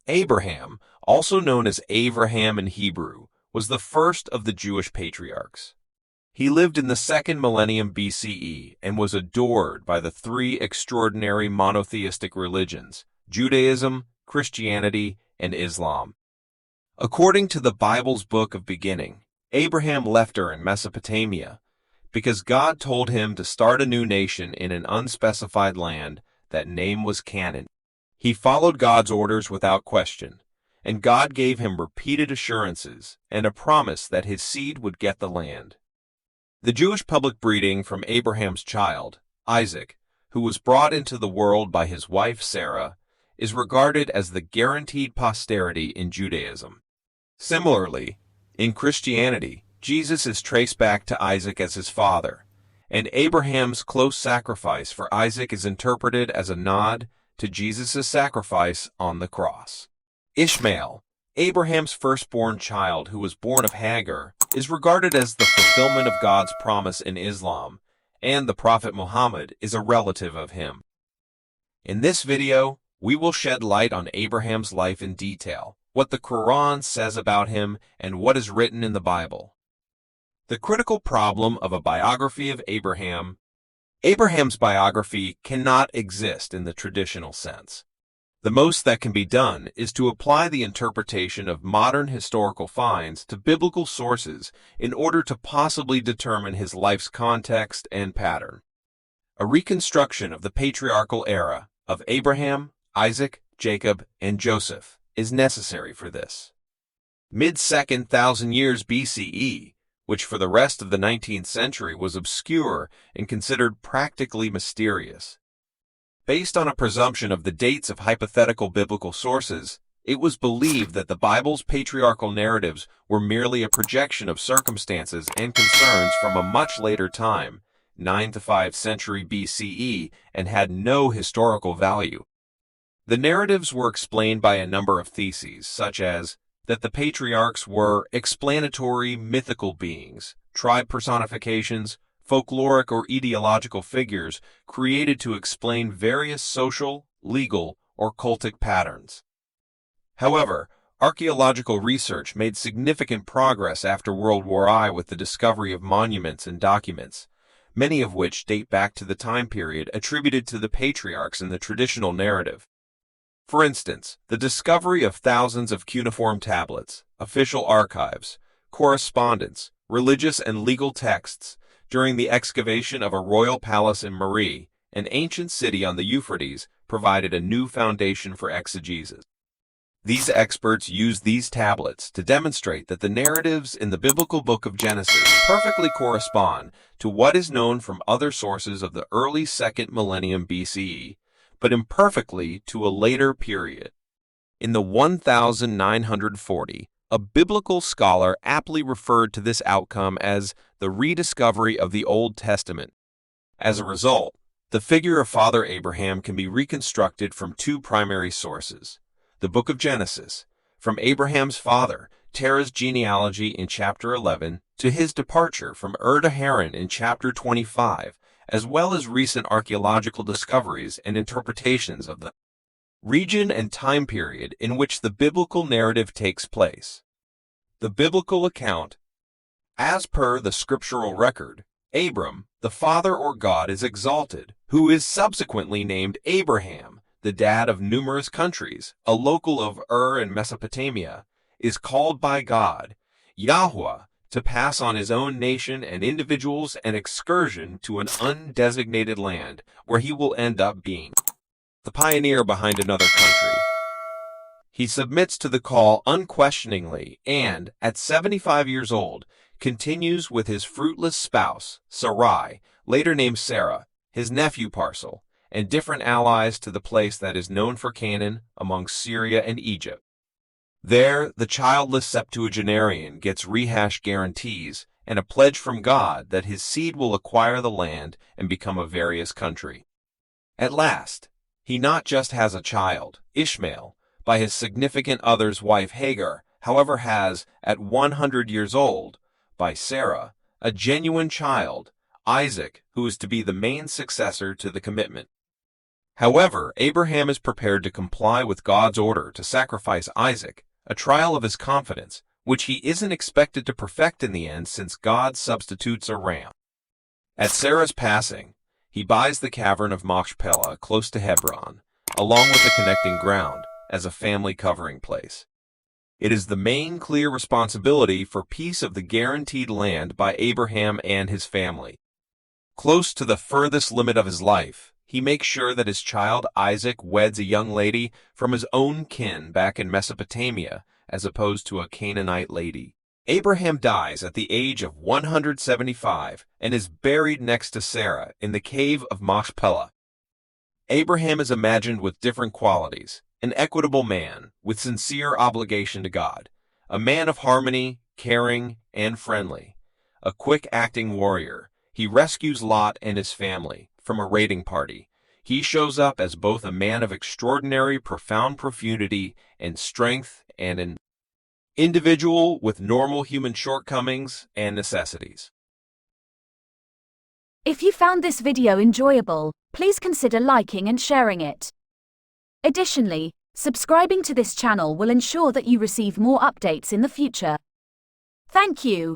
Abraham, also known as Avraham in Hebrew, was the first of the Jewish patriarchs. He lived in the second millennium BCE and was adored by the three extraordinary monotheistic religions, Judaism, Christianity, and Islam. According to the Bible's book of beginning, Abraham left Ur in Mesopotamia because God told him to start a new nation in an unspecified land. That name was Canaan. He followed God's orders without question, and God gave him repeated assurances and a promise that his seed would get the land. The Jewish public breeding from Abraham's child, Isaac, who was brought into the world by his wife Sarah, is regarded as the guaranteed posterity in Judaism. Similarly, in Christianity, Jesus is traced back to Isaac as his father, and Abraham's close sacrifice for Isaac is interpreted as a nod to Jesus' sacrifice on the cross. Ishmael, Abraham's firstborn child who was born of Hagar, is regarded as the fulfillment of God's promise in Islam, and the Prophet Muhammad is a relative of him. In this video, we will shed light on Abraham's life in detail, what the Quran says about him, and what is written in the Bible. The critical problem of a biography of Abraham. Abraham's biography cannot exist in the traditional sense. The most that can be done is to apply the interpretation of modern historical finds to biblical sources in order to possibly determine his life's context and pattern. A reconstruction of the patriarchal era of Abraham, Isaac, Jacob, and Joseph is necessary for this. Mid-2nd 1,000 years BCE, which for the rest of the 19th century was obscure and considered practically mysterious. Based on a presumption of the dates of hypothetical biblical sources, it was believed that the Bible's patriarchal narratives were merely a projection of circumstances and concerns from a much later time, 9th to 5th century BCE, and had no historical value. The narratives were explained by a number of theses, such as that the patriarchs were explanatory mythical beings, tribe personifications, folkloric or ideological figures created to explain various social, legal, or cultic patterns. However, archaeological research made significant progress after World War I with the discovery of monuments and documents, many of which date back to the time period attributed to the patriarchs in the traditional narrative. For instance, the discovery of thousands of cuneiform tablets, official archives, correspondence, religious and legal texts, during the excavation of a royal palace in Mari, an ancient city on the Euphrates, provided a new foundation for exegesis. These experts used these tablets to demonstrate that the narratives in the biblical book of Genesis perfectly correspond to what is known from other sources of the early 2nd millennium BCE, but imperfectly to a later period. In the 1940, a biblical scholar aptly referred to this outcome as the rediscovery of the Old Testament. As a result, the figure of Father Abraham can be reconstructed from two primary sources: the book of Genesis, from Abraham's father, Terah's genealogy in chapter 11, to his departure from Ur to Haran in chapter 25, as well as recent archaeological discoveries and interpretations of the region and time period in which the biblical narrative takes place. The biblical account. As per the scriptural record, Abram, the father or God, is exalted, who is subsequently named Abraham, the dad of numerous countries, a local of Ur in Mesopotamia, is called by God, Yahweh, to pass on his own nation and individuals an excursion to an undesignated land, where he will end up being the pioneer behind another country. He submits to the call unquestioningly and, at 75 years old, continues with his fruitless spouse, Sarai, later named Sarah, his nephew Parcel, and different allies to the place that is known for Canaan among Syria and Egypt. There, the childless septuagenarian gets rehashed guarantees and a pledge from God that his seed will acquire the land and become a various country. At last, he not just has a child, Ishmael, by his significant other's wife Hagar, however has, at 100 years old, by Sarah, a genuine child, Isaac, who is to be the main successor to the commitment. However, Abraham is prepared to comply with God's order to sacrifice Isaac, a trial of his confidence, which he isn't expected to perfect in the end since God substitutes a ram. At Sarah's passing, he buys the cavern of Machpelah close to Hebron, along with the connecting ground, as a family covering place. It is the main clear responsibility for peace of the guaranteed land by Abraham and his family. Close to the furthest limit of his life, he makes sure that his child Isaac weds a young lady from his own kin back in Mesopotamia, as opposed to a Canaanite lady. Abraham dies at the age of 175 and is buried next to Sarah in the cave of Machpelah. Abraham is imagined with different qualities: an equitable man with sincere obligation to God, a man of harmony, caring, and friendly, a quick-acting warrior. He rescues Lot and his family from a raiding party. He shows up as both a man of extraordinary, profound profundity and strength and an individual with normal human shortcomings and necessities. If you found this video enjoyable, please consider liking and sharing it. Additionally, subscribing to this channel will ensure that you receive more updates in the future. Thank you.